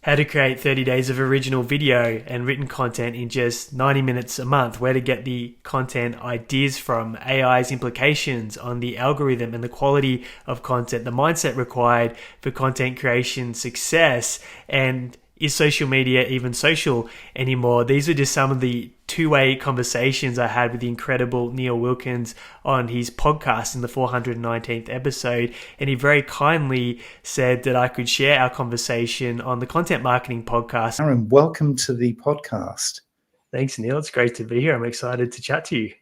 How to create 30 days of original video and written content in just 90 minutes a month. Where to get the content ideas from, AI's implications on the algorithm and the quality of content, the mindset required for content creation success, and is social media even social anymore? These are just some of the two-way conversations I had with the incredible Neil Wilkins on his podcast in the 419th episode. And he very kindly said that I could share our conversation on the Content Marketing Podcast. Aaron, welcome to the podcast. Thanks, Neil. It's great to be here. I'm excited to chat to you.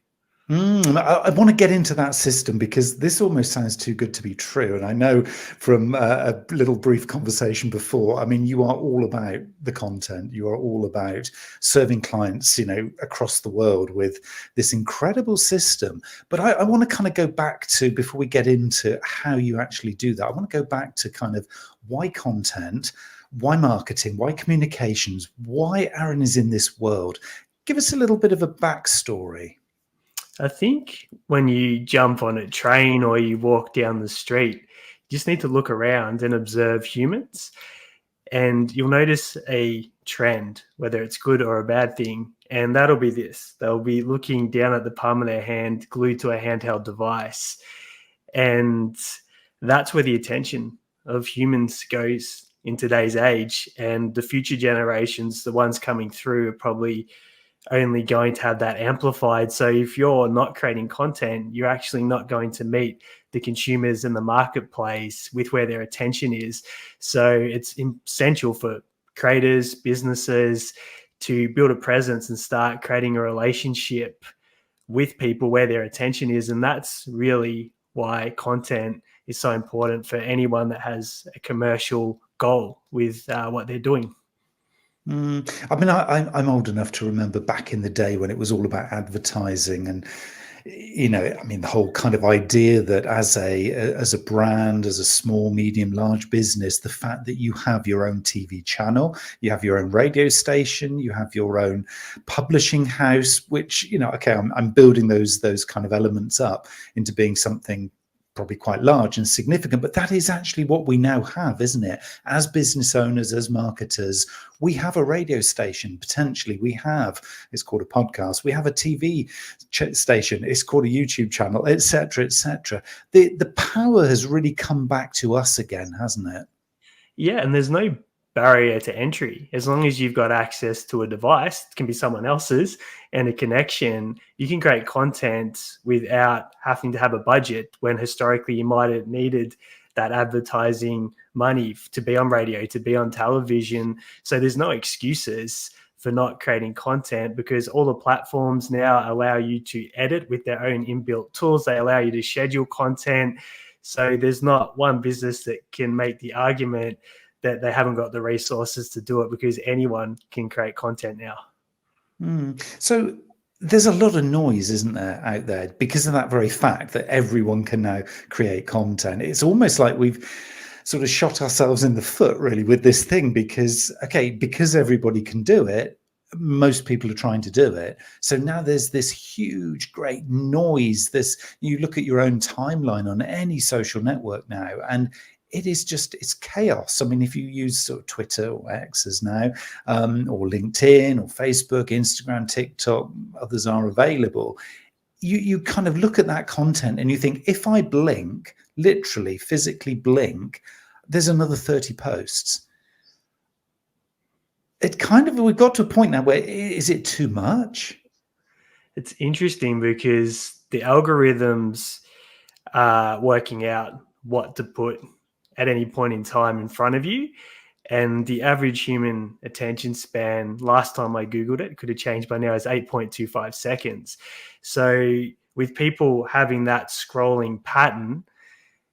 I want to get into that system because this almost sounds too good to be true. And I know from a little brief conversation before, I mean, you are all about the content. You are all about serving clients, across the world with this incredible system. But I want to kind of go back to, before we get into how you actually do that, I want to go back to kind of why content, why marketing, why communications, why Aaron is in this world. Give us a little bit of a backstory. I think when you jump on a train or you walk down the street, you just need to look around and observe humans, and you'll notice a trend, whether it's good or a bad thing, and that'll be this. They'll be looking down at the palm of their hand, glued to a handheld device, and that's where the attention of humans goes in today's age. And the future generations, the ones coming through, are probably only going to have that amplified. So if you're not creating content, you're actually not going to meet the consumers in the marketplace with where their attention is. So it's essential for creators, businesses to build a presence and start creating a relationship with people where their attention is. And that's really why content is so important for anyone that has a commercial goal with what they're doing. I mean, I'm old enough to remember back in the day when it was all about advertising, and the whole kind of idea that as a brand, as a small, medium, large business, the fact that you have your own TV channel, you have your own radio station, you have your own publishing house, which I'm building those kind of elements up into being something probably quite large and significant, but that is actually what we now have, isn't it? As business owners, as marketers, we have a radio station, potentially. It's called a podcast. We have a TV station. It's called a YouTube channel, etc., etc. The power has really come back to us again, hasn't it? Yeah, and there's no barrier to entry. As long as you've got access to a device, it can be someone else's, and a connection, you can create content without having to have a budget, when historically you might have needed that advertising money to be on radio, to be on television. So there's no excuses for not creating content, because all the platforms now allow you to edit with their own inbuilt tools. They allow you to schedule content. So there's not one business that can make the argument that they haven't got the resources to do it, because anyone can create content now. So there's a lot of noise, isn't there, out there, because of that very fact that everyone can now create content. It's almost like we've sort of shot ourselves in the foot, really, with this thing, because everybody can do it, most people are trying to do it. So now there's this huge, great noise. You look at your own timeline on any social network now, and it's chaos. I mean, if you use sort of Twitter or X as now, or LinkedIn or Facebook, Instagram, TikTok, others are available. You kind of look at that content and you think, if I blink, literally, physically blink, there's another 30 posts. We've got to a point now where, is it too much? It's interesting because the algorithms are working out what to put at any point in time in front of you. And the average human attention span, last time I Googled it, could have changed by now, is 8.25 seconds. So with people having that scrolling pattern,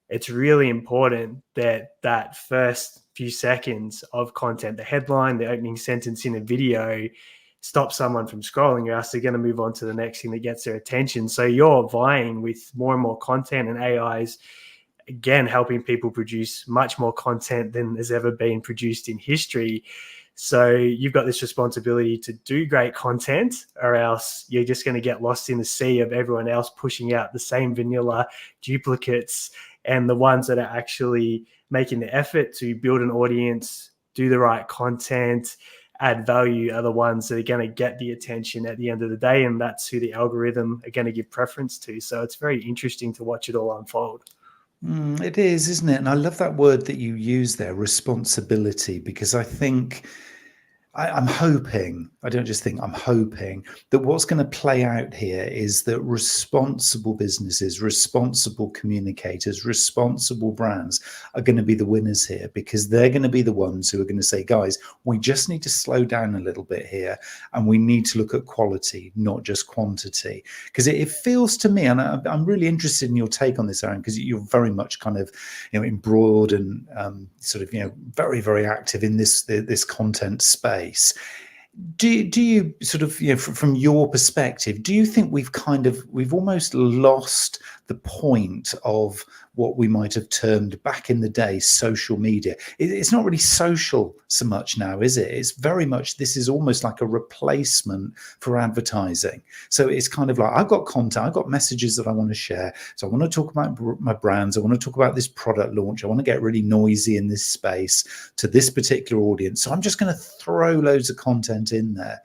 it's really important that that first few seconds of content, the headline, the opening sentence in a video, stop someone from scrolling, or else they're going to move on to the next thing that gets their attention. So you're vying with more and more content, and AI's again helping people produce much more content than has ever been produced in history. So you've got this responsibility to do great content, or else you're just going to get lost in the sea of everyone else pushing out the same vanilla duplicates. And the ones that are actually making the effort to build an audience, do the right content, add value are the ones that are going to get the attention at the end of the day, and that's who the algorithm are going to give preference to. So it's very interesting to watch it all unfold. It is, isn't it? And I love that word that you use there, responsibility, because I think I'm hoping, I don't just think, I'm hoping that what's going to play out here is that responsible businesses, responsible communicators, responsible brands are going to be the winners here, because they're going to be the ones who are going to say, guys, we just need to slow down a little bit here, and we need to look at quality, not just quantity. Because it feels to me, and I'm really interested in your take on this, Aaron, because you're very much kind of, embroiled and sort of, very, very active in this content space. Do you sort of, from your perspective, do you think we've almost lost the point of what we might have termed back in the day social media? It's not really social so much now, is it? It's very much, this is almost like a replacement for advertising. So it's kind of like, I've got content, I've got messages that I want to share. So I want to talk about my brands. I want to talk about this product launch. I want to get really noisy in this space to this particular audience. So I'm just going to throw loads of content in there.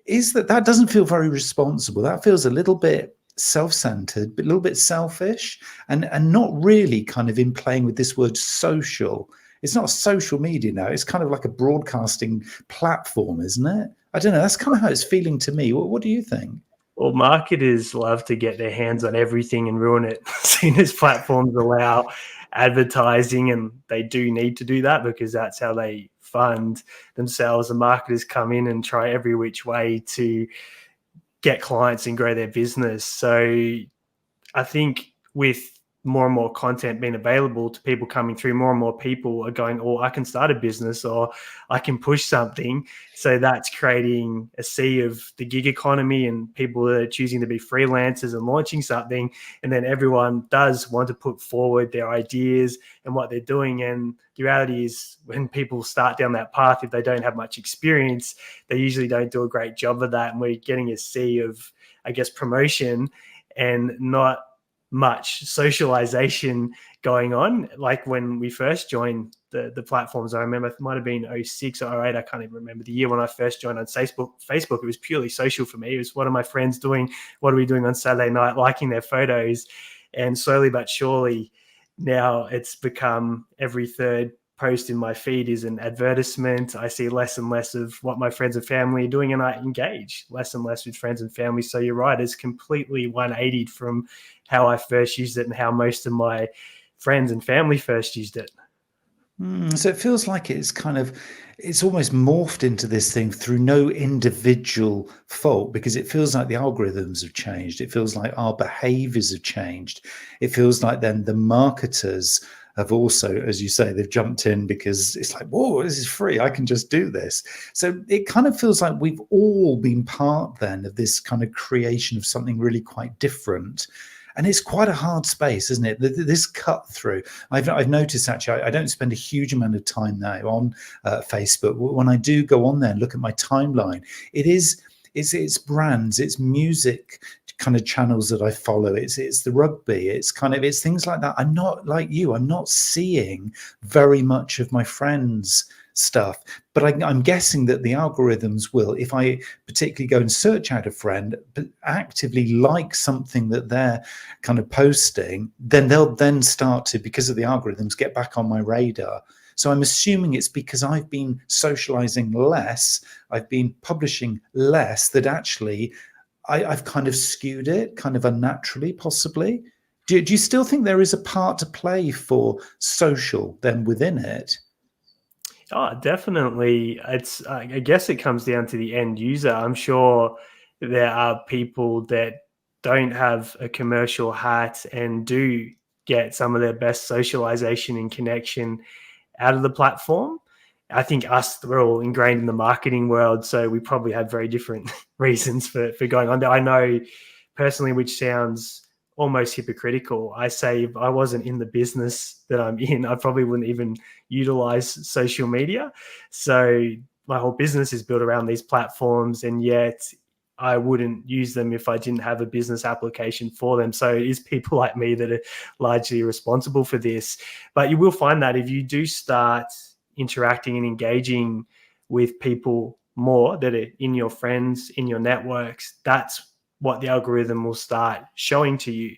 That doesn't feel very responsible. That feels a little bit self-centered, but a little bit selfish, and not really kind of in playing with this word social. It's not social media now. It's kind of like a broadcasting platform, isn't it? I don't know. That's kind of how it's feeling to me. What do you think? Well, marketers love to get their hands on everything and ruin it, seeing as platforms allow advertising, and they do need to do that because that's how they fund themselves. The marketers come in and try every which way to get clients and grow their business. So I think with more and more content being available to people coming through, more and more people are going, oh, I can start a business or I can push something. So that's creating a sea of the gig economy and people that are choosing to be freelancers and launching something. And then everyone does want to put forward their ideas and what they're doing. And the reality is when people start down that path, if they don't have much experience, they usually don't do a great job of that. And we're getting a sea of, I guess, promotion and not much socialization going on. Like when we first joined the platforms, I remember it might have been 06 or 08. I can't even remember the year when I first joined on Facebook. It was purely social for me. It was what are my friends doing? What are we doing on Saturday night? Liking their photos. And slowly but surely now it's become every third post in my feed is an advertisement. I see less and less of what my friends and family are doing, and I engage less and less with friends and family. So you're right, it's completely 180'd from how I first used it and how most of my friends and family first used it. So it feels like it's almost morphed into this thing through no individual fault, because it feels like the algorithms have changed. It feels like our behaviors have changed. It feels like then the marketers have also, as you say, they've jumped in because it's like, whoa, this is free. I can just do this. So it kind of feels like we've all been part then of this kind of creation of something really quite different. And it's quite a hard space, isn't it? This cut through. I've noticed, actually, I don't spend a huge amount of time now on Facebook. When I do go on there and look at my timeline, it's brands, it's music kind of channels that I follow. It's the rugby. It's things like that. I'm not like you. I'm not seeing very much of my friends' stuff, but I'm guessing that the algorithms will, if I particularly go and search out a friend, but actively like something that they're kind of posting, then they'll then start to, because of the algorithms, get back on my radar. So I'm assuming it's because I've been socializing less, I've been publishing less, that actually I've kind of skewed it, kind of unnaturally, possibly. Do you still think there is a part to play for social then within it? Oh, definitely. I guess it comes down to the end user. I'm sure there are people that don't have a commercial hat and do get some of their best socialization and connection out of the platform. I think we're all ingrained in the marketing world, so we probably have very different reasons for going on there. I know personally, which sounds almost hypocritical, I say if I wasn't in the business that I'm in, I probably wouldn't even utilize social media. So my whole business is built around these platforms, and yet I wouldn't use them if I didn't have a business application for them. So it is people like me that are largely responsible for this. But you will find that if you do start interacting and engaging with people more that are in your friends, in your networks, that's what the algorithm will start showing to you,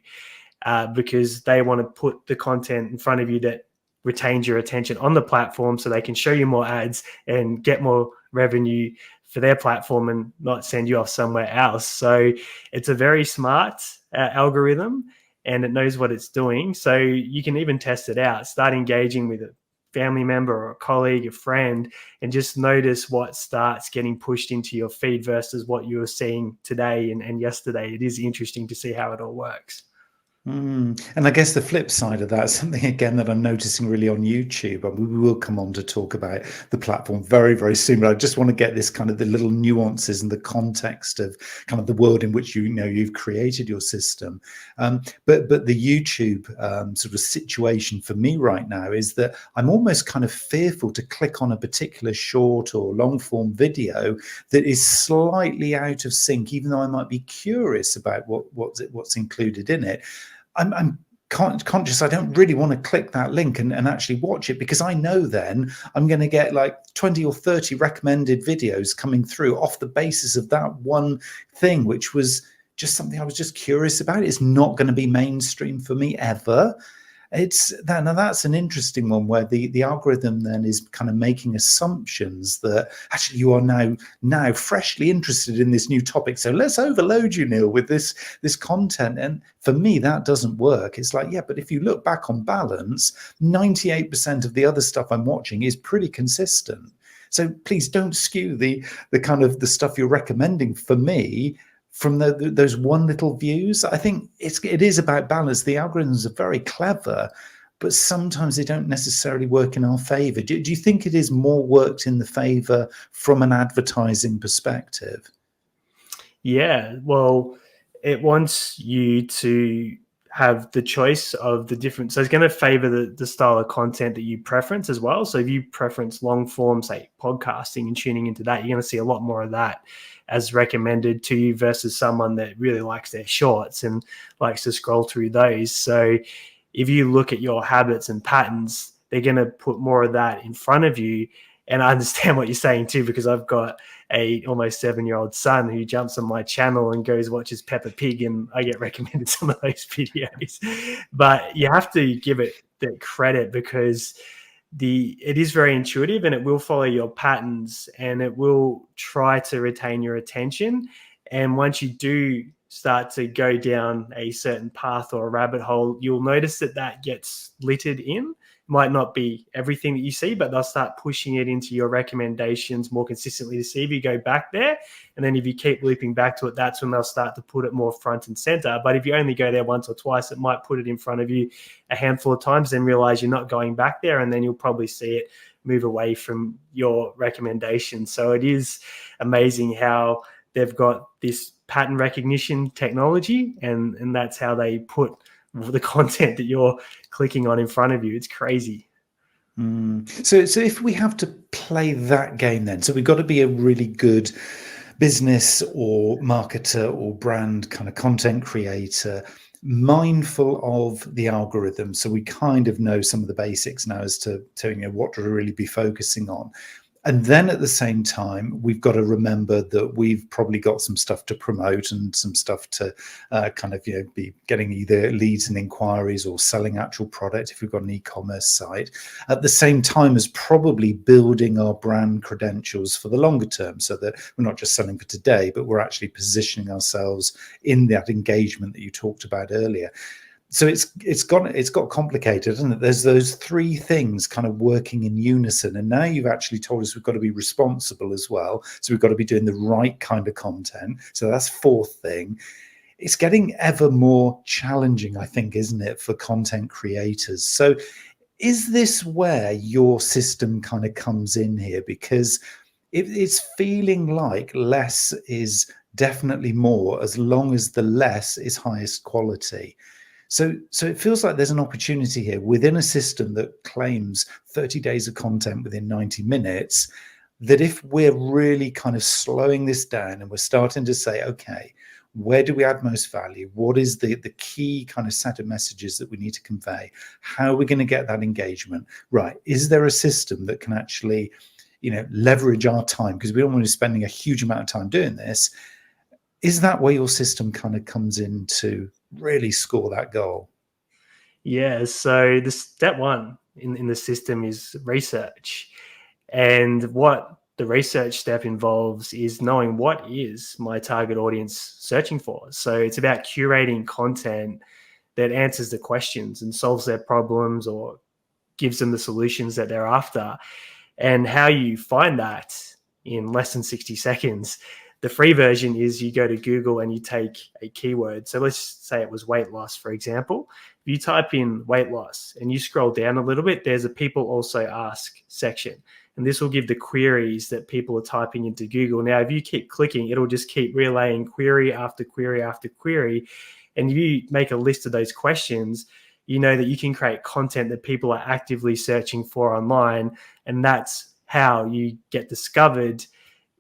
because they want to put the content in front of you that retains your attention on the platform, so they can show you more ads and get more revenue for their platform and not send you off somewhere else. So it's a very smart algorithm, and it knows what it's doing. So you can even test it out, start engaging with a family member or a colleague, a friend, and just notice what starts getting pushed into your feed versus what you were seeing today and yesterday. It is interesting to see how it all works. And I guess the flip side of that, something again that I'm noticing really on YouTube, and we will come on to talk about the platform very, very soon, but I just want to get this kind of the little nuances and the context of kind of the world in which you've created your system. But the YouTube sort of situation for me right now is that I'm almost kind of fearful to click on a particular short or long form video that is slightly out of sync, even though I might be curious about what's included in it. I'm conscious I don't really want to click that link and actually watch it, because I know then I'm going to get like 20 or 30 recommended videos coming through off the basis of that one thing, which was just something I was just curious about. It's not going to be mainstream for me ever. Now that's an interesting one, where the algorithm then is kind of making assumptions that actually you are now freshly interested in this new topic, so let's overload you, Neil, with this content. And for me, that doesn't work. It's like, yeah, but if you look back on balance, 98% of the other stuff I'm watching is pretty consistent. So please don't skew the kind of the stuff you're recommending for me from those one little views. I think it is about balance. The algorithms are very clever, but sometimes they don't necessarily work in our favor. Do you think it is more worked in the favor from an advertising perspective? Yeah, well, it wants you to have the choice of the different. So it's going to favor the style of content that you preference as well. So if you preference long form, say podcasting, and tuning into that, you're going to see a lot more of that as recommended to you versus someone that really likes their shorts and likes to scroll through those. So if you look at your habits and patterns, they're going to put more of that in front of you. And I understand what you're saying too, because I've got a almost 7-year-old son who jumps on my channel and goes watches Peppa Pig, and I get recommended some of those videos. But you have to give it the credit, because it is very intuitive, and it will follow your patterns, and it will try to retain your attention. And once you do start to go down a certain path or a rabbit hole, you'll notice that gets littered in. Might not be everything that you see, but they'll start pushing it into your recommendations more consistently to see if you go back there. And then if you keep looping back to it, that's when they'll start to put it more front and center. But if you only go there once or twice, it might put it in front of you a handful of times, then realize you're not going back there. And then you'll probably see it move away from your recommendation. So it is amazing how they've got this pattern recognition technology, and that's how they put the content that you're clicking on in front of you. It's crazy. So if we have to play that game then, so we've got to be a really good business or marketer or brand kind of content creator, mindful of the algorithm, so we kind of know some of the basics now as to what to really be focusing on. And then at the same time, we've got to remember that we've probably got some stuff to promote and some stuff to be getting either leads and inquiries or selling actual product if we've got an e-commerce site. At the same time as probably building our brand credentials for the longer term, so that we're not just selling for today, but we're actually positioning ourselves in that engagement that you talked about earlier. So it's got complicated, isn't it? There's those three things kind of working in unison, and now you've actually told us we've got to be responsible as well. So we've got to be doing the right kind of content. So that's fourth thing. It's getting ever more challenging, I think, isn't it, for content creators? So is this where your system kind of comes in here? Because it's feeling like less is definitely more, as long as the less is highest quality. So it feels like there's an opportunity here within a system that claims 30 days of content within 90 minutes, that if we're really kind of slowing this down and we're starting to say, okay, Where do we add most value? What is the key kind of set of messages that we need to convey? How are we going to get that engagement? Right. Is there a system that can actually, leverage our time? Because we don't want to be spending a huge amount of time doing this. Is that where your system kind of comes in to really score that goal? Yeah. So the step one in the system is research. And what the research step involves is knowing what is my target audience searching for. So it's about curating content that answers the questions and solves their problems or gives them the solutions that they're after. And how you find that in less than 60 seconds. The free version is you go to Google and you take a keyword. So let's say it was weight loss, for example. If you type in weight loss and you scroll down a little bit, there's a people also ask section. And this will give the queries that people are typing into Google. Now, if you keep clicking, it'll just keep relaying query after query after query. And if you make a list of those questions, you know that you can create content that people are actively searching for online. And that's how you get discovered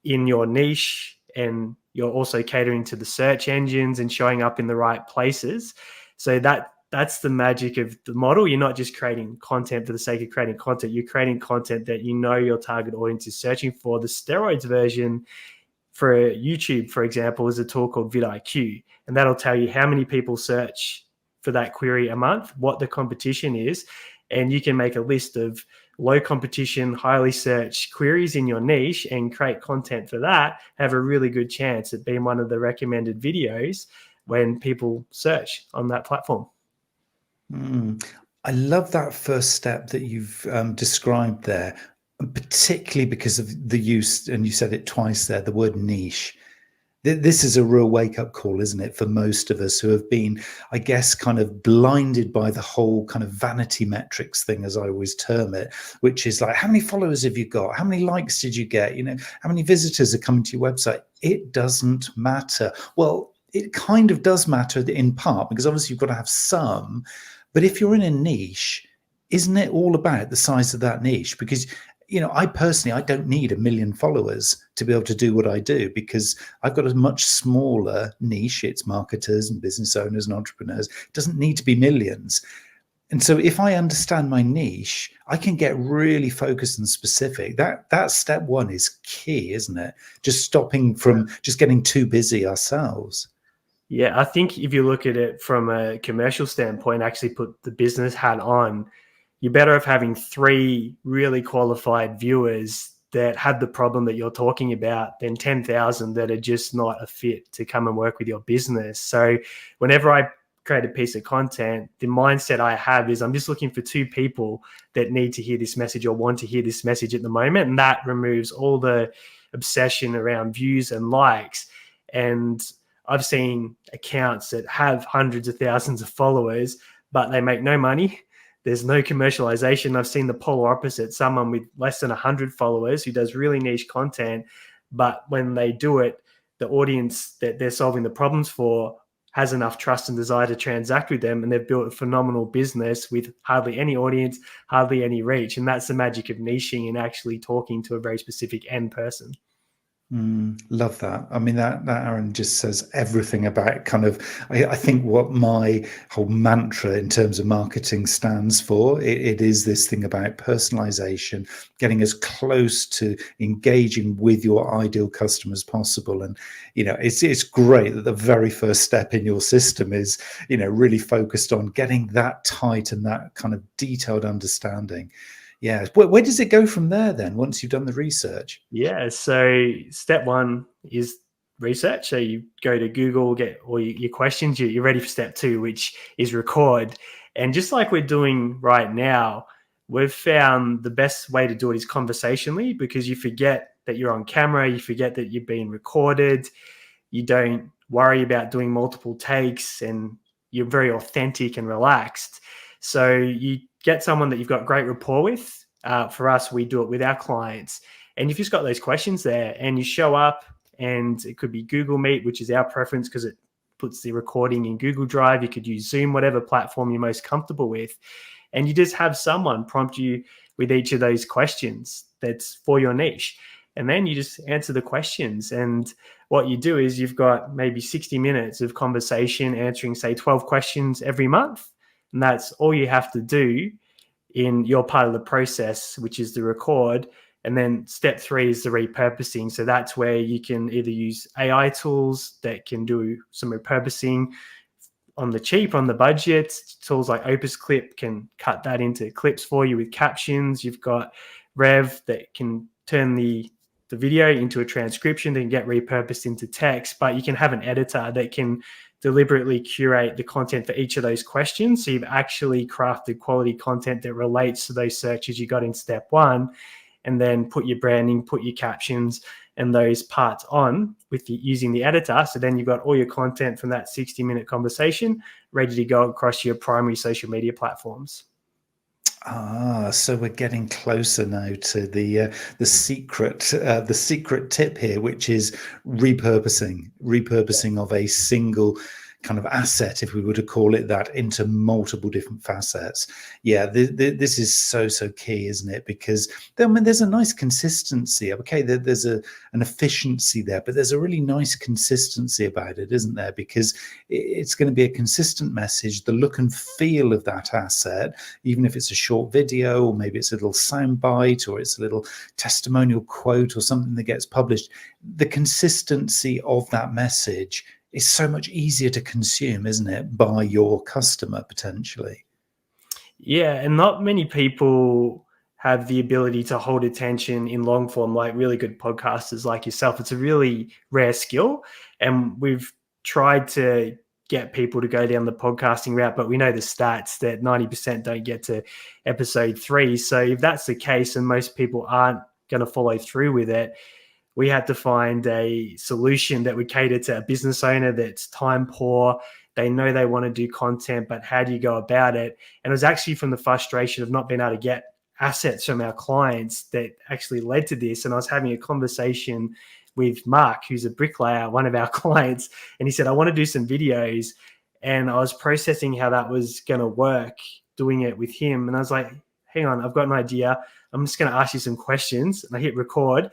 in your niche. And you're also catering to the search engines and showing up in the right places. So that's the magic of the model. You're not just creating content for the sake of creating content. You're creating content that you know your target audience is searching for. The steroids version for YouTube, for example, is a tool called vidIQ. And that'll tell you how many people search for that query a month, what the competition is. And you can make a list of low competition, highly searched queries in your niche and create content for that, have a really good chance at being one of the recommended videos when people search on that platform. I love that first step that you've described there, particularly because of the use, and you said it twice there, the word niche. This is a real wake-up call, isn't it, for most of us who have been, I guess, kind of blinded by the whole kind of vanity metrics thing, as I always term it, which is like, how many followers have you got? How many likes did you get? How many visitors are coming to your website? It doesn't matter. Well, it kind of does matter in part, because obviously you've got to have some. But if you're in a niche, isn't it all about the size of that niche? Because I personally, I don't need 1 million followers to be able to do what I do, because I've got a much smaller niche. It's marketers and business owners and entrepreneurs. It doesn't need to be millions. And so if I understand my niche, I can get really focused and specific. That step one is key, isn't it? Just stopping from just getting too busy ourselves. Yeah, I think if you look at it from a commercial standpoint, actually put the business hat on, you're better off having 3 really qualified viewers that have the problem that you're talking about than 10,000 that are just not a fit to come and work with your business. So whenever I create a piece of content, the mindset I have is I'm just looking for 2 people that need to hear this message or want to hear this message at the moment. And that removes all the obsession around views and likes. And I've seen accounts that have hundreds of thousands of followers, but they make no money. There's no commercialization. I've seen the polar opposite, someone with less than 100 followers who does really niche content, but when they do it, the audience that they're solving the problems for has enough trust and desire to transact with them, and they've built a phenomenal business with hardly any audience, hardly any reach. And that's the magic of niching and actually talking to a very specific end person. Love that. I mean, that Aaron just says everything about kind of, I think what my whole mantra in terms of marketing stands for. It is this thing about personalization, getting as close to engaging with your ideal customer as possible. And, it's great that the very first step in your system is, really focused on getting that tight and that kind of detailed understanding. Yeah. Where does it go from there then, once you've done the research? Yeah. So step one is research. So you go to Google, get all your questions, you're ready for step 2, which is record. And just like we're doing right now, we've found the best way to do it is conversationally, because you forget that you're on camera, you forget that you're being recorded, you don't worry about doing multiple takes, and you're very authentic and relaxed. So you get someone that you've got great rapport with. For us, we do it with our clients. And you've just got those questions there and you show up, and it could be Google Meet, which is our preference because it puts the recording in Google Drive. You could use Zoom, whatever platform you're most comfortable with. And you just have someone prompt you with each of those questions that's for your niche. and then you just answer the questions. And what you do is you've got maybe 60 minutes of conversation answering, say, 12 questions every month. And that's all you have to do in your part of the process, which is the record. And then step 3 is the repurposing. So that's where you can either use AI tools that can do some repurposing on the cheap, on the budget. Tools like Opus Clip can cut that into clips for you with captions. You've got Rev that can turn the video into a transcription that can get repurposed into text, but you can have an editor that can deliberately curate the content for each of those questions. So you've actually crafted quality content that relates to those searches you got in step 1, and then put your branding, put your captions and those parts on with using the editor. So then you've got all your content from that 60-minute conversation ready to go across your primary social media platforms. So we're getting closer now to the secret tip here, which is repurposing of a single kind of asset, if we were to call it that, into multiple different facets. Yeah, this is so key, isn't it? Because there's a nice consistency. Okay, there's an efficiency there, but there's a really nice consistency about it, isn't there? Because it's going to be a consistent message. The look and feel of that asset, even if it's a short video, or maybe it's a little sound bite, or it's a little testimonial quote or something that gets published, the consistency of that message is so much easier to consume, isn't it, by your customer potentially? Yeah, and not many people have the ability to hold attention in long form like really good podcasters like yourself. It's a really rare skill, and we've tried to get people to go down the podcasting route, but we know the stats that 90% don't get to episode 3. So if that's the case and most people aren't going to follow through with it, we had to find a solution that would cater to a business owner that's time poor. They know they want to do content, but how do you go about it? And it was actually from the frustration of not being able to get assets from our clients that actually led to this. And I was having a conversation with Mark, who's a bricklayer, one of our clients, and he said, I want to do some videos. And I was processing how that was going to work, doing it with him. And I was like, hang on, I've got an idea. I'm just going to ask you some questions. And I hit record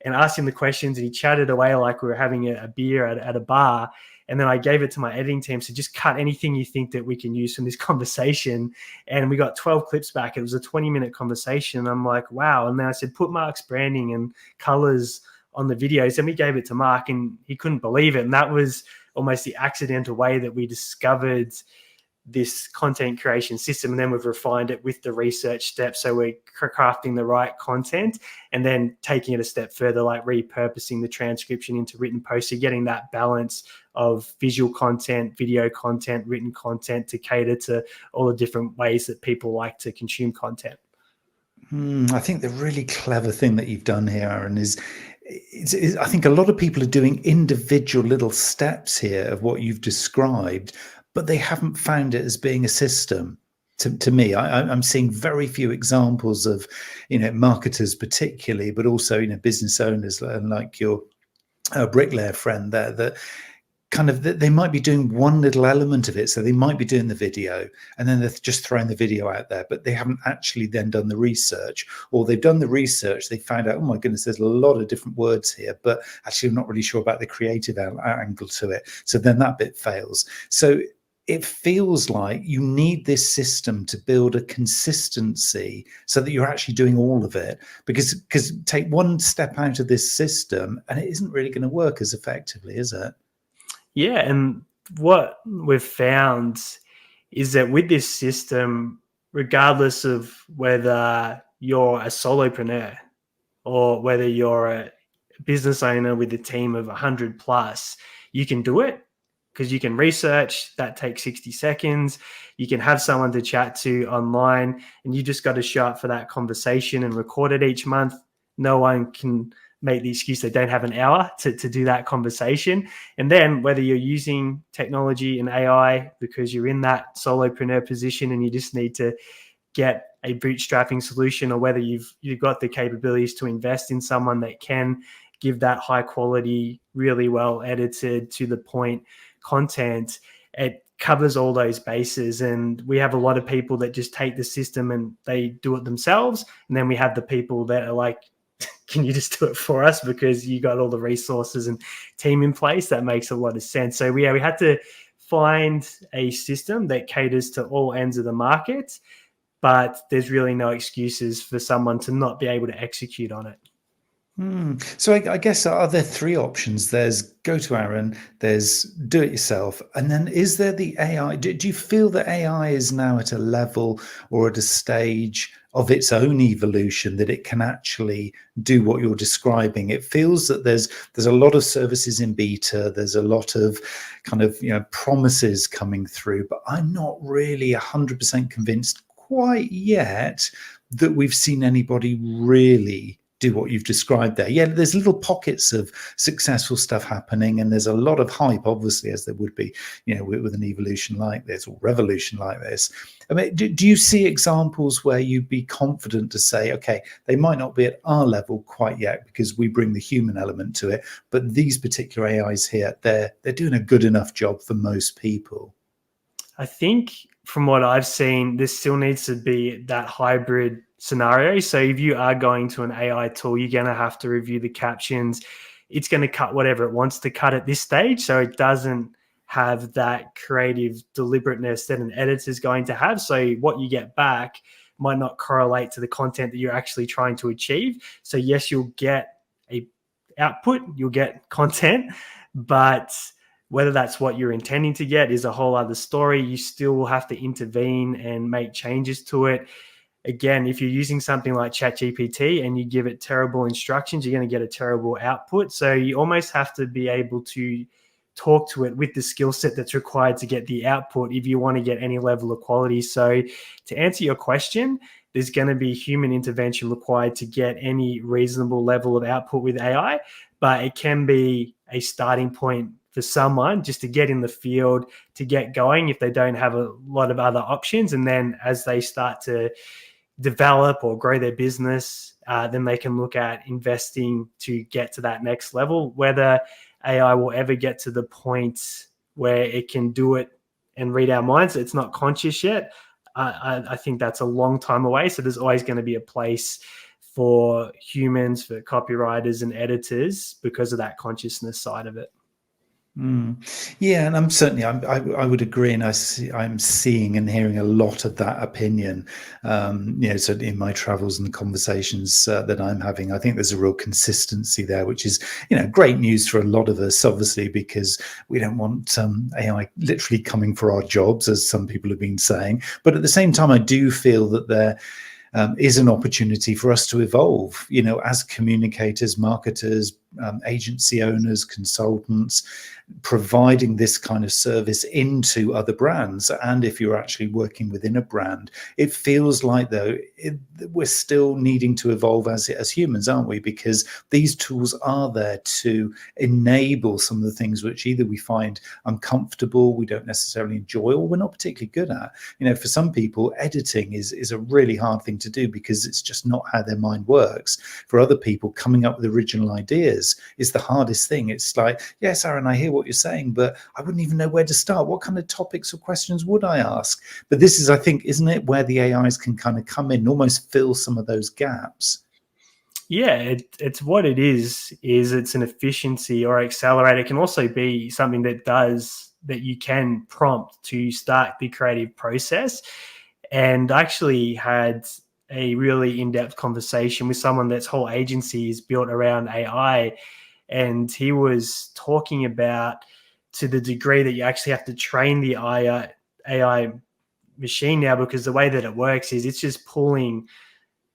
and asked him the questions, and he chatted away like we were having a beer at a bar. And then I gave it to my editing team. So just cut anything you think that we can use from this conversation. And we got 12 clips back. It was a 20-minute conversation. And I'm like, wow. And then I said, put Mark's branding and colors on the videos. And we gave it to Mark, and he couldn't believe it. And that was almost the accidental way that we discovered this content creation system. And then we've refined it with the research steps. So we're crafting the right content and then taking it a step further, like repurposing the transcription into written posts. So getting that balance of visual content, video content, written content to cater to all the different ways that people like to consume content. I think the really clever thing that you've done here, Aaron, is I think a lot of people are doing individual little steps here of what you've described, but they haven't found it as being a system. To me, I'm seeing very few examples of, marketers particularly, but also, business owners like your bricklayer friend there, that kind of, they might be doing one little element of it. So they might be doing the video and then they're just throwing the video out there, but they haven't actually then done the research, or they've done the research. They found out, oh my goodness, there's a lot of different words here, but actually I'm not really sure about the creative angle to it. So then that bit fails. So it feels like you need this system to build a consistency so that you're actually doing all of it, because take one step out of this system and it isn't really going to work as effectively, is it? Yeah, and what we've found is that with this system, regardless of whether you're a solopreneur or whether you're a business owner with a team of 100 plus, you can do it, because you can research. That takes 60 seconds. You can have someone to chat to online, and you just got to show up for that conversation and record it each month. No one can make the excuse they don't have an hour to do that conversation. And then whether you're using technology and AI because you're in that solopreneur position and you just need to get a bootstrapping solution, or whether you've got the capabilities to invest in someone that can give that high quality, really well edited, to the point content, it covers all those bases. And we have a lot of people that just take the system and they do it themselves. And then we have the people that are like, can you just do it for us because you got all the resources and team in place? That makes a lot of sense. So we had to find a system that caters to all ends of the market, but there's really no excuses for someone to not be able to execute on it. So I guess, are there three options? There's go to Aaron, there's do it yourself, and then is there the AI? Do you feel that AI is now at a level or at a stage of its own evolution that it can actually do what you're describing? It feels that there's a lot of services in beta, there's a lot of kind of promises coming through, but I'm not really 100% convinced quite yet that we've seen anybody really do what you've described there. Yeah, there's little pockets of successful stuff happening, and there's a lot of hype, obviously, as there would be, with an evolution like this or revolution like this. I mean, do you see examples where you'd be confident to say, okay, they might not be at our level quite yet because we bring the human element to it, but these particular AIs here, they're doing a good enough job for most people? I think from what I've seen, there still needs to be that hybrid scenario. So if you are going to an AI tool, you're going to have to review the captions. It's going to cut whatever it wants to cut at this stage. So it doesn't have that creative deliberateness that an editor is going to have. So what you get back might not correlate to the content that you're actually trying to achieve. So yes, you'll get a output, you'll get content, but whether that's what you're intending to get is a whole other story. You still have to intervene and make changes to it. Again, if you're using something like ChatGPT and you give it terrible instructions, you're going to get a terrible output. So you almost have to be able to talk to it with the skill set that's required to get the output if you want to get any level of quality. So to answer your question, there's going to be human intervention required to get any reasonable level of output with AI, but it can be a starting point for someone just to get in the field, to get going if they don't have a lot of other options. And then as they start to develop or grow their business, then they can look at investing to get to that next level. Whether AI will ever get to the point where it can do it and read our minds, it's not conscious yet. I think that's a long time away. So there's always going to be a place for humans, for copywriters and editors because of that consciousness side of it. Yeah, and I would agree, and I'm seeing and hearing a lot of that opinion. So in my travels and the conversations that I'm having, I think there's a real consistency there, which is great news for a lot of us, obviously, because we don't want AI literally coming for our jobs, as some people have been saying. But at the same time, I do feel that there is an opportunity for us to evolve, as communicators, marketers, agency owners, consultants, providing this kind of service into other brands. And if you're actually working within a brand, it feels like, though, we're still needing to evolve as humans, aren't we? Because these tools are there to enable some of the things which either we find uncomfortable, we don't necessarily enjoy, or we're not particularly good at. For some people, editing is a really hard thing to do because it's just not how their mind works. For other people, coming up with original ideas is the hardest thing. It's like, yes, Aaron, I hear what you're saying, but I wouldn't even know where to start. What kind of topics or questions would I ask? But this is, I think, isn't it, where the AIs can kind of come in and almost fill some of those gaps? Yeah, it's what it is it's an efficiency or accelerator. It can also be something that you can prompt to start the creative process. And I actually had a really in-depth conversation with someone that's whole agency is built around AI. And he was talking about, to the degree that you actually have to train the AI machine now, because the way that it works is it's just pulling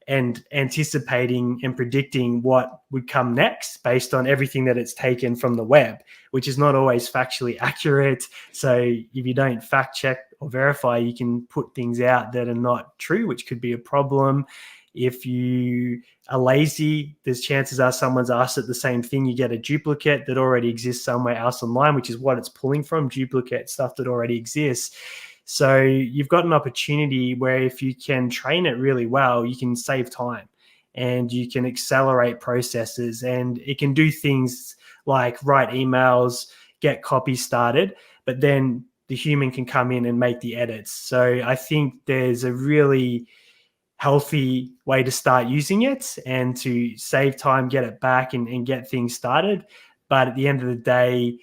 and anticipating and predicting what would come next based on everything that it's taken from the web, which is not always factually accurate. So if you don't fact check or verify, you can put things out that are not true, which could be a problem. If you are lazy, there's chances are someone's asked it the same thing. You get a duplicate that already exists somewhere else online, which is what it's pulling from, duplicate stuff that already exists. So you've got an opportunity where if you can train it really well, you can save time and you can accelerate processes, and it can do things like write emails, get copy started, but then the human can come in and make the edits. So I think there's a really healthy way to start using it and to save time, get it back, and get things started. But at the end of the day,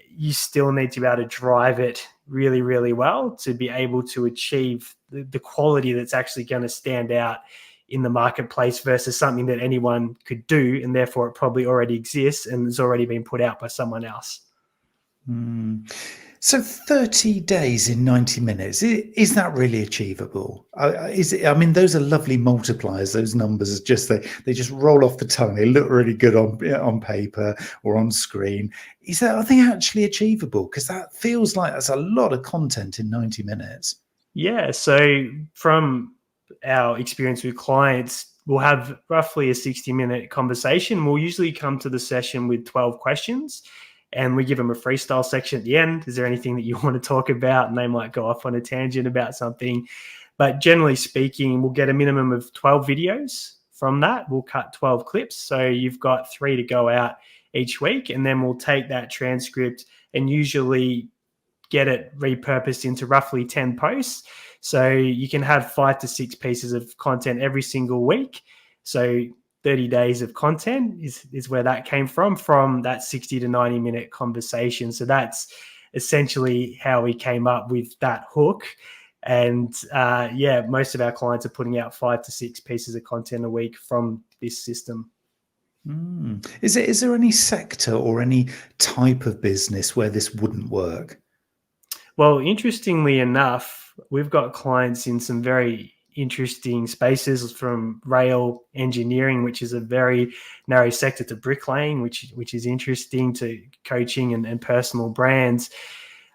you still need to be able to drive it really, really well to be able to achieve the quality that's actually going to stand out in the marketplace versus something that anyone could do, and therefore it probably already exists and has already been put out by someone else. So 30 days in 90 minutes, is that really achievable? Is it? I mean, those are lovely multipliers. Those numbers are just, they just roll off the tongue. They look really good on paper or on screen. Are they actually achievable? Because that feels like that's a lot of content in 90 minutes. Yeah. So from our experience with clients, we'll have roughly a 60-minute conversation. We'll usually come to the session with 12 questions, and we give them a freestyle section at the end. Is there anything that you want to talk about? And they might go off on a tangent about something. But generally speaking, we'll get a minimum of 12 videos from that. We'll cut 12 clips. So you've got 3 to go out each week. And then we'll take that transcript and usually get it repurposed into roughly 10 posts. So you can have 5 to 6 pieces of content every single week. So 30 days of content is where that came from that 60 to 90 minute conversation. So that's essentially how we came up with that hook. And most of our clients are putting out 5 to 6 pieces of content a week from this system. Is there any sector or any type of business where this wouldn't work? Well, interestingly enough, we've got clients in some very interesting spaces, from rail engineering, which is a very narrow sector, to bricklaying, which is interesting, to coaching and personal brands.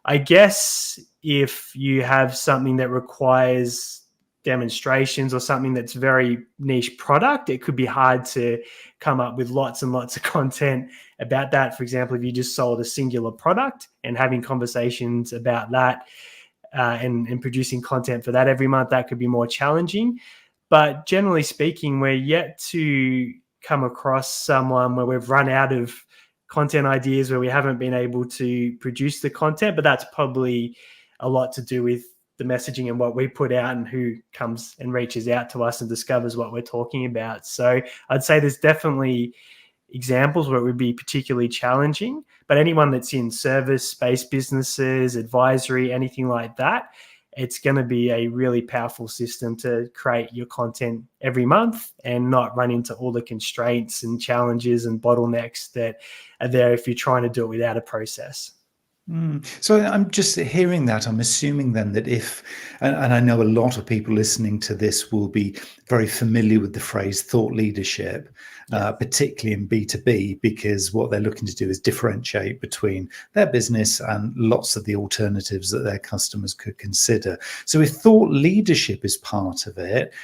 I guess if you have something that requires demonstrations or something that's very niche product, it could be hard to come up with lots and lots of content about that. For example, if you just sold a singular product and having conversations about that, and producing content for that every month, that could be more challenging. But generally speaking, we're yet to come across someone where we've run out of content ideas, where we haven't been able to produce the content. But that's probably a lot to do with the messaging and what we put out and who comes and reaches out to us and discovers what we're talking about. So I'd say there's definitely examples where it would be particularly challenging, but anyone that's in service-based businesses, advisory, anything like that, it's going to be a really powerful system to create your content every month and not run into all the constraints and challenges and bottlenecks that are there if you're trying to do it without a process. So I'm just hearing that. I'm assuming then that and I know a lot of people listening to this will be very familiar with the phrase thought leadership, particularly in B2B, because what they're looking to do is differentiate between their business and lots of the alternatives that their customers could consider. So if thought leadership is part of it,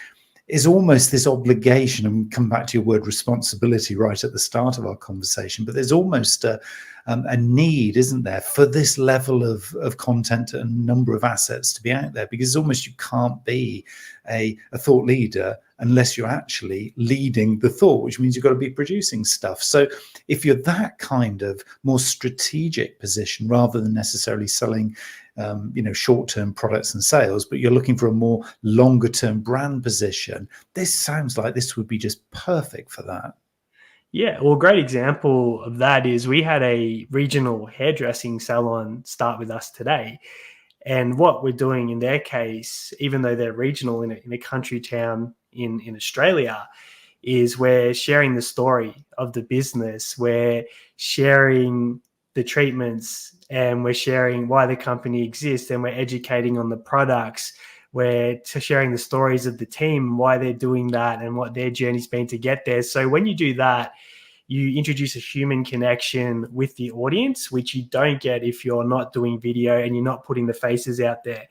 is almost this obligation, and come back to your word responsibility right at the start of our conversation, but there's almost a need, isn't there, for this level of content and number of assets to be out there, because almost you can't be a thought leader unless you're actually leading the thought, which means you've got to be producing stuff. So if you're that kind of more strategic position, rather than necessarily selling short-term products and sales, but you're looking for a more longer-term brand position, this sounds like this would be just perfect for that. Yeah, well, a great example of that is we had a regional hairdressing salon start with us today. And what we're doing in their case, even though they're regional in a country town in Australia, is we're sharing the story of the business. We're sharing the treatments, and we're sharing why the company exists, and we're educating on the products. We're sharing the stories of the team, why they're doing that, and what their journey's been to get there. So when you do that, you introduce a human connection with the audience, which you don't get if you're not doing video and you're not putting the faces out there.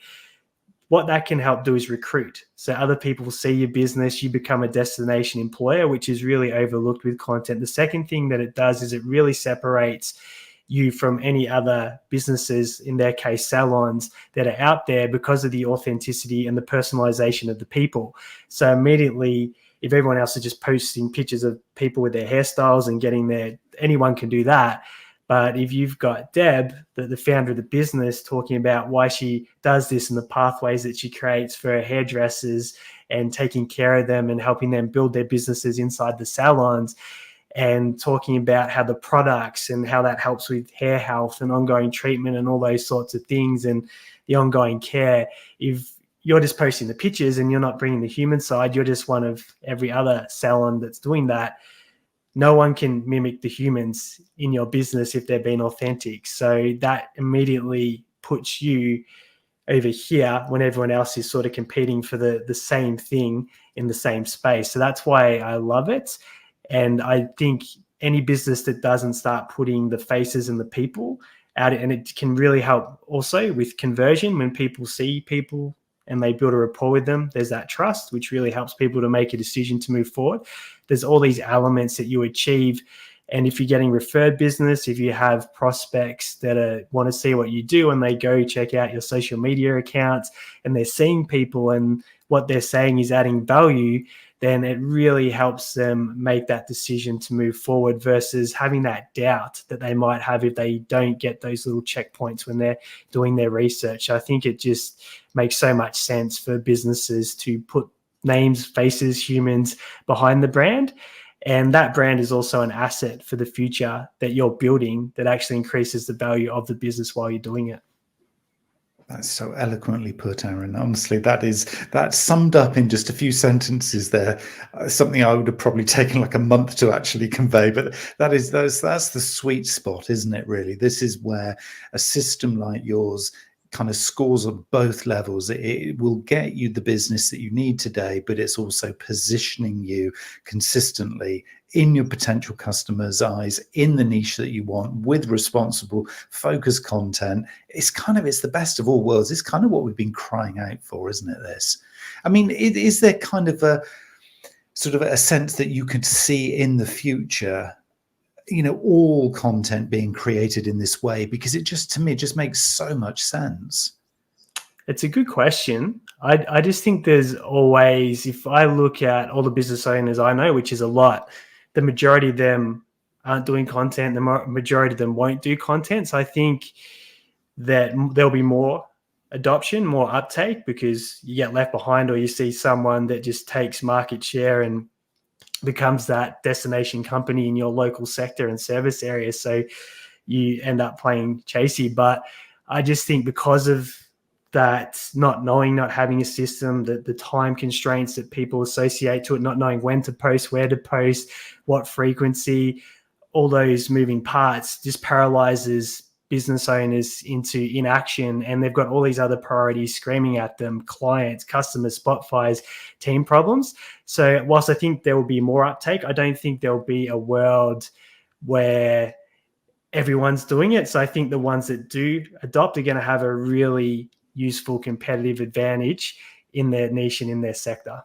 What that can help do is recruit. So other people see your business, you become a destination employer, which is really overlooked with content. The second thing that it does is it really separates you from any other businesses, in their case salons, that are out there, because of the authenticity and the personalization of the people. So immediately, if everyone else is just posting pictures of people with their hairstyles and getting there, anyone can do that. But if you've got Deb, the founder of the business, talking about why she does this and the pathways that she creates for her hairdressers and taking care of them and helping them build their businesses inside the salons, and talking about how the products and how that helps with hair health and ongoing treatment and all those sorts of things and the ongoing care. If you're just posting the pictures and you're not bringing the human side, you're just one of every other salon that's doing that. No one can mimic the humans in your business if they're being authentic. So that immediately puts you over here when everyone else is sort of competing for the same thing in the same space. So that's why I love it. And I think any business that doesn't start putting the faces and the people out, and it can really help also with conversion when people see people and they build a rapport with them. There's that trust, which really helps people to make a decision to move forward. There's all these elements that you achieve. And if you're getting referred business, if you have prospects that want to see what you do and they go check out your social media accounts and they're seeing people and what they're saying is adding value, then it really helps them make that decision to move forward versus having that doubt that they might have if they don't get those little checkpoints when they're doing their research. I think it just makes so much sense for businesses to put names, faces, humans behind the brand. And that brand is also an asset for the future that you're building that actually increases the value of the business while you're doing it. That's so eloquently put, Aaron. Honestly, that's summed up in just a few sentences there. Something I would have probably taken like a month to actually convey, but that's the sweet spot, isn't it, really? This is where a system like yours kind of scores on both levels. It will get you the business that you need today, but it's also positioning you consistently in your potential customers' eyes, in the niche that you want, with responsible, focused content. It's the best of all worlds. It's kind of what we've been crying out for, isn't it, this? I mean, is there kind of a sort of a sense that you could see in the future, all content being created in this way? Because to me, it just makes so much sense. It's a good question. I just think there's always, if I look at all the business owners I know, which is a lot, the majority of them aren't doing content. The majority of them won't do content. So I think that there'll be more adoption, more uptake, because you get left behind or you see someone that just takes market share and becomes that destination company in your local sector and service area. So you end up playing chasey. But I just think because of that, not having a system, the time constraints that people associate to it, not knowing when to post, where to post, what frequency, all those moving parts just paralyzes business owners into inaction, and they've got all these other priorities screaming at them: clients, customers, spot fires, team problems. So whilst I think there will be more uptake, I don't think there'll be a world where everyone's doing it. So I think the ones that do adopt are going to have a really useful competitive advantage in their niche and in their sector.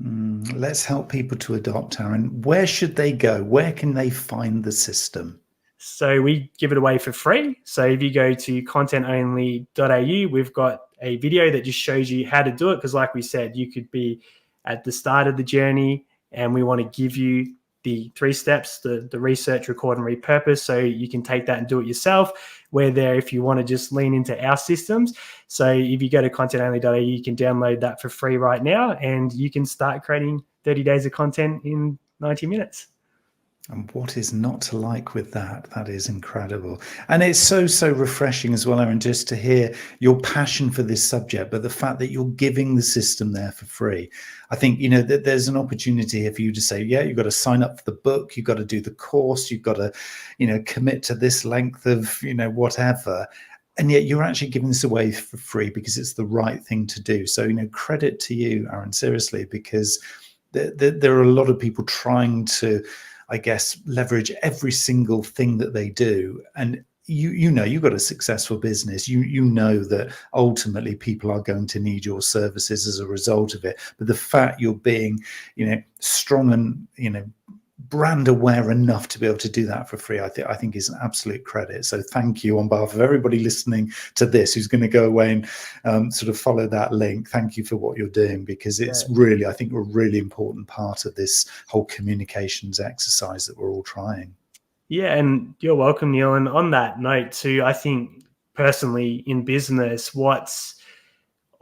Let's help people to adopt, Aaron. Where should they go? Where can they find the system? So we give it away for free. So if you go to contentonly.au, we've got a video that just shows you how to do it. Because like we said, you could be at the start of the journey and we want to give you the 3 steps, the research, record, and repurpose, so you can take that and do it yourself. We're there if you want to just lean into our systems. So if you go to contentonly.au, you can download that for free right now, and you can start creating 30 days of content in 90 minutes. And what is not to like with that? That is incredible. And it's so refreshing as well, Aaron, just to hear your passion for this subject, but the fact that you're giving the system there for free. I think, that there's an opportunity here for you to say, yeah, you've got to sign up for the book, you've got to do the course, you've got to, commit to this length of, whatever. And yet you're actually giving this away for free because it's the right thing to do. So, credit to you, Aaron, seriously, because there are a lot of people trying to, I guess, leverage every single thing that they do. And you've got a successful business. You know that ultimately people are going to need your services as a result of it. But the fact you're being, strong and, brand aware enough to be able to do that for free, I think is an absolute credit. So thank you on behalf of everybody listening to this who's going to go away and sort of follow that link. Thank you for what you're doing, because it's really, I think, a really important part of this whole communications exercise that we're all trying. Yeah, and you're welcome, Neil. And on that note too, I think personally in business, what's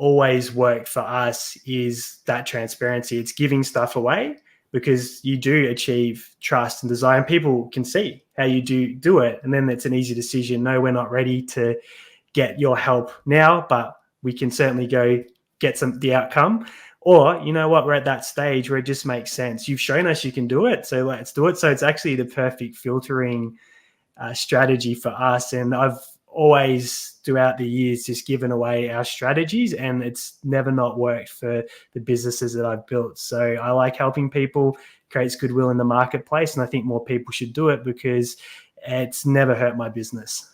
always worked for us is that transparency. It's giving stuff away because you do achieve trust and desire, and people can see how you do it. And then it's an easy decision. No, we're not ready to get your help now, but we can certainly go get the outcome. Or, you know what, we're at that stage where it just makes sense. You've shown us you can do it, so let's do it. So it's actually the perfect filtering strategy for us. And I've always, throughout the years, just given away our strategies, and it's never not worked for the businesses that I've built. So I like helping people, creates goodwill in the marketplace, and I think more people should do it because it's never hurt my business.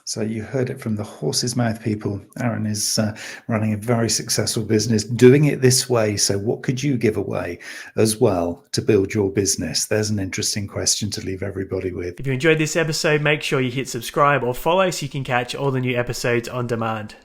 So you heard it from the horse's mouth, people. Aaron is running a very successful business, doing it this way. So what could you give away as well to build your business? There's an interesting question to leave everybody with. If you enjoyed this episode, make sure you hit subscribe or follow so you can catch all the new episodes on demand.